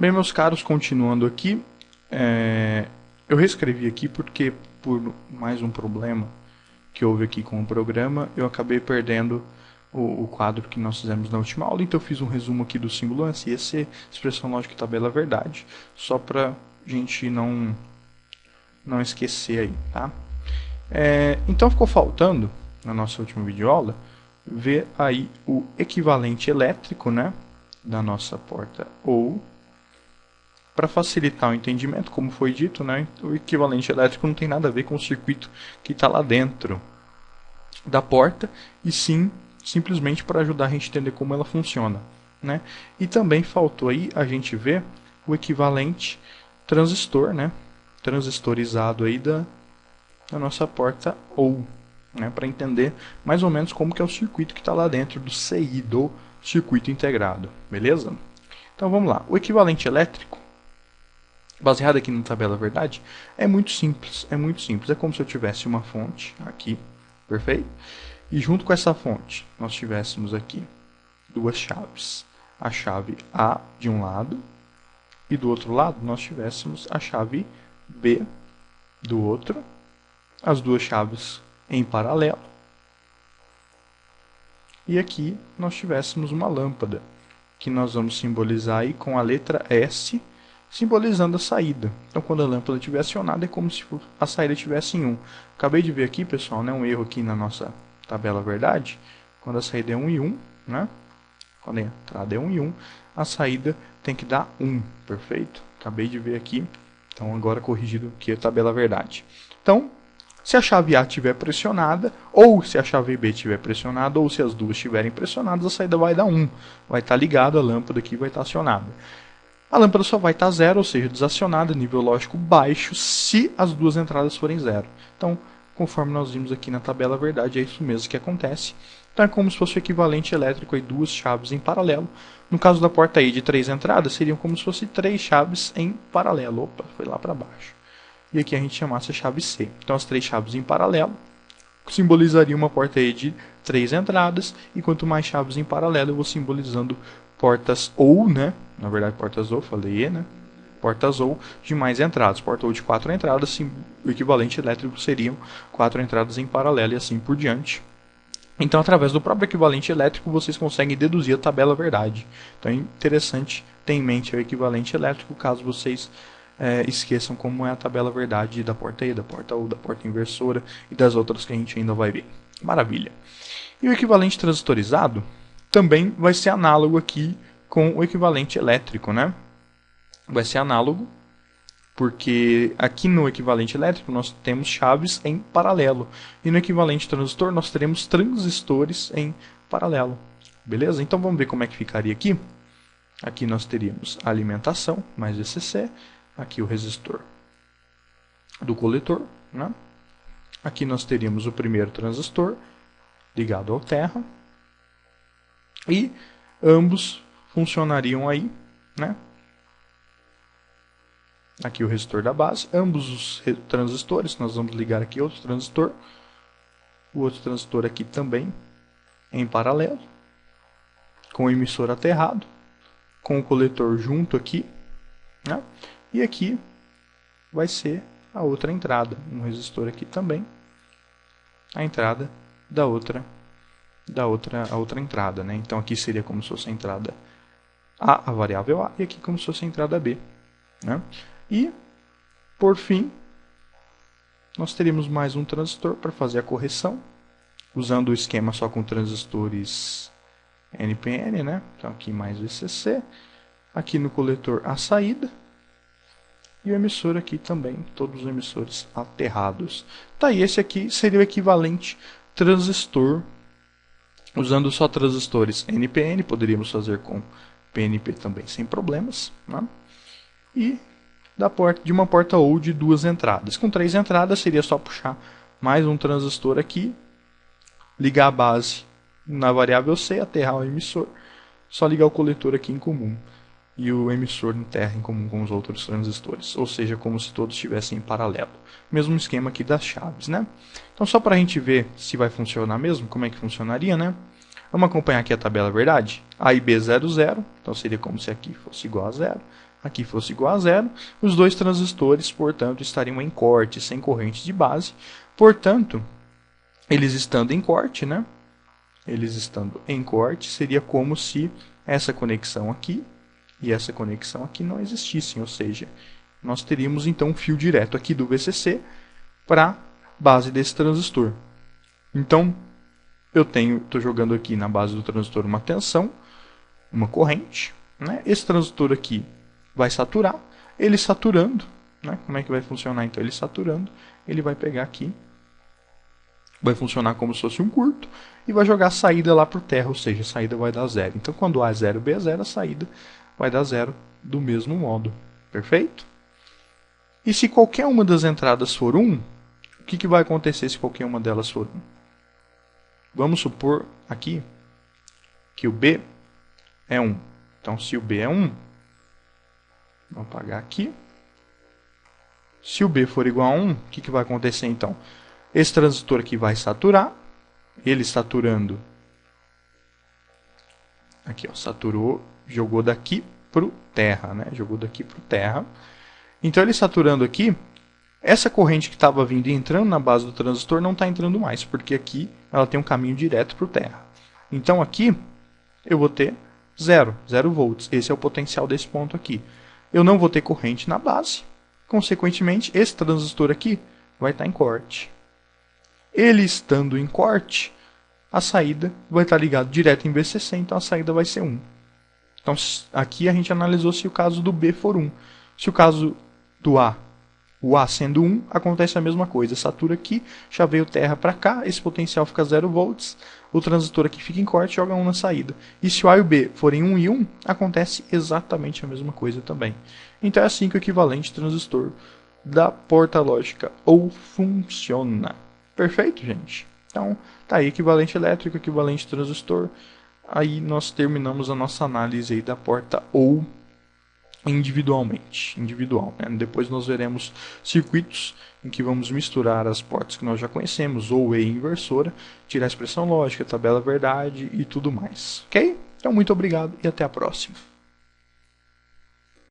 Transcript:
Bem, meus caros, continuando aqui, eu reescrevi aqui porque por mais um problema que houve aqui com o programa, eu acabei perdendo o quadro que nós fizemos na última aula, então eu fiz um resumo aqui do símbolo ANSI, esse expressão lógica e tabela verdade, só para a gente não esquecer aí, tá? Então ficou faltando, na nossa última videoaula, ver aí o equivalente elétrico, né, da nossa porta OU. Para facilitar o entendimento, como foi dito, né, o equivalente elétrico não tem nada a ver com o circuito que está lá dentro da porta, e sim simplesmente para ajudar a gente a entender como ela funciona, né? E também faltou aí a gente ver o equivalente transistor, né, transistorizado aí da nossa porta OU, né, para entender mais ou menos como que é o circuito que está lá dentro do CI, do circuito integrado, beleza? Então vamos lá, o equivalente elétrico, baseado aqui na tabela verdade, é muito simples, é como se eu tivesse uma fonte aqui, perfeito? E junto com essa fonte, nós tivéssemos aqui duas chaves, a chave A de um lado, e do outro lado nós tivéssemos a chave B do outro, as duas chaves em paralelo, e aqui nós tivéssemos uma lâmpada, que nós vamos simbolizar aí com a letra S, simbolizando a saída. Então, quando a lâmpada estiver acionada, é como se a saída estivesse em 1. Acabei de ver aqui, pessoal, né, um erro aqui na nossa tabela verdade. Quando a saída é 1 e 1, né? Quando a entrada é 1 e 1, a saída tem que dar 1, perfeito? Acabei de ver aqui, então agora corrigido aqui a tabela verdade. Então, se a chave A estiver pressionada, ou se a chave B estiver pressionada, ou se as duas estiverem pressionadas, a saída vai dar 1. Vai estar ligada, a lâmpada aqui vai estar acionada. A lâmpada só vai estar 0, ou seja, desacionada, nível lógico baixo, se as duas entradas forem 0. Então, conforme nós vimos aqui na tabela verdade, é isso mesmo que acontece. Então, é como se fosse o equivalente elétrico aí, duas chaves em paralelo. No caso da porta aí de 3 entradas, seriam como se fosse 3 chaves em paralelo. Opa, foi lá para baixo. E aqui a gente chamasse a chave C. Então, as 3 chaves em paralelo simbolizaria uma porta aí de 3 entradas, e quanto mais chaves em paralelo, eu vou simbolizando portas OU, né? Na verdade, portas OU, falei E, né? Portas OU de mais entradas. Porta OU de 4 entradas, o equivalente elétrico seriam 4 entradas em paralelo e assim por diante. Então, através do próprio equivalente elétrico, vocês conseguem deduzir a tabela verdade. Então, é interessante ter em mente o equivalente elétrico, caso vocês esqueçam como é a tabela verdade da porta E, da porta OU, da porta inversora e das outras que a gente ainda vai ver. Maravilha. E o equivalente transistorizado também vai ser análogo aqui com o equivalente elétrico, né? Vai ser análogo, porque aqui no equivalente elétrico nós temos chaves em paralelo, e no equivalente transistor nós teremos transistores em paralelo. Beleza? Então vamos ver como é que ficaria aqui. Aqui nós teríamos a alimentação mais VCC, aqui o resistor do coletor, né? Aqui nós teríamos o primeiro transistor ligado ao terra, e ambos funcionariam aí, né? Aqui o resistor da base, ambos os transistores, nós vamos ligar aqui outro transistor, o outro transistor aqui também em paralelo, com o emissor aterrado, com o coletor junto aqui, né? E aqui vai ser a outra entrada, um resistor aqui também, a entrada da outra entrada, né? Então aqui seria como se fosse a entrada A variável A, e aqui como se fosse a entrada B, né? E, por fim, nós teríamos mais um transistor para fazer a correção, usando o esquema só com transistores NPN, né? Então aqui mais VCC, aqui no coletor a saída, e o emissor aqui também, todos os emissores aterrados. Tá, e esse aqui seria o equivalente transistor, usando só transistores NPN, poderíamos fazer com PNP também sem problemas, né? E de uma porta OU de 2 entradas. Com 3 entradas seria só puxar mais um transistor aqui, ligar a base na variável C, aterrar o emissor, só ligar o coletor aqui em comum e o emissor em terra em comum com os outros transistores, ou seja, como se todos estivessem em paralelo. Mesmo esquema aqui das chaves, né? Então, só para a gente ver se vai funcionar mesmo, como é que funcionaria, né? Vamos acompanhar aqui a tabela verdade. A e B 0, 0, então seria como se aqui fosse igual a 0. aqui fosse igual a zero, os dois transistores, portanto, estariam em corte, sem corrente de base. Portanto, eles estando em corte, né? Eles estando em corte, seria como se essa conexão aqui e essa conexão aqui não existissem, ou seja, nós teríamos então um fio direto aqui do VCC para a base desse transistor. Então, estou jogando aqui na base do transistor uma tensão, uma corrente, né? Esse transistor aqui vai saturar, ele saturando, né? Como é que vai funcionar então? Ele saturando, ele vai pegar aqui, vai funcionar como se fosse um curto e vai jogar a saída lá para o terra, ou seja, a saída vai dar zero. Então, quando A é zero, B é zero, a saída vai dar zero do mesmo modo. Perfeito? E se qualquer uma das entradas for 1, o que vai acontecer se qualquer uma delas for 1? Vamos supor aqui que o B é 1. Então, se o B é 1, vou apagar aqui. Se o B for igual a 1, o que vai acontecer então? Esse transistor aqui vai saturar, ele saturando, aqui ó, saturou, jogou daqui para o terra, né? Jogou daqui para o terra. Então ele saturando aqui, essa corrente que estava vindo e entrando na base do transistor não está entrando mais, porque aqui ela tem um caminho direto para o terra. Então aqui eu vou ter 0 volts, esse é o potencial desse ponto aqui. Eu não vou ter corrente na base, consequentemente esse transistor aqui vai estar em corte. Ele estando em corte, a saída vai estar ligada direto em VCC, então a saída vai ser 1. Então aqui a gente analisou se o caso do B for 1. Se o caso do A, o A sendo 1, acontece a mesma coisa. Satura aqui, chaveia o terra para cá, esse potencial fica 0 volts, o transistor aqui fica em corte, joga 1 na saída. E se o A e o B forem 1 e 1, acontece exatamente a mesma coisa também. Então é assim que o equivalente transistor da porta lógica ou funciona. Perfeito, gente? Então, tá aí equivalente elétrico, equivalente transistor. Aí nós terminamos a nossa análise aí da porta ou individualmente. Né? Depois nós veremos circuitos em que vamos misturar as portas que nós já conhecemos, ou e inversora, tirar a expressão lógica, tabela verdade e tudo mais. Ok? Então, muito obrigado e até a próxima.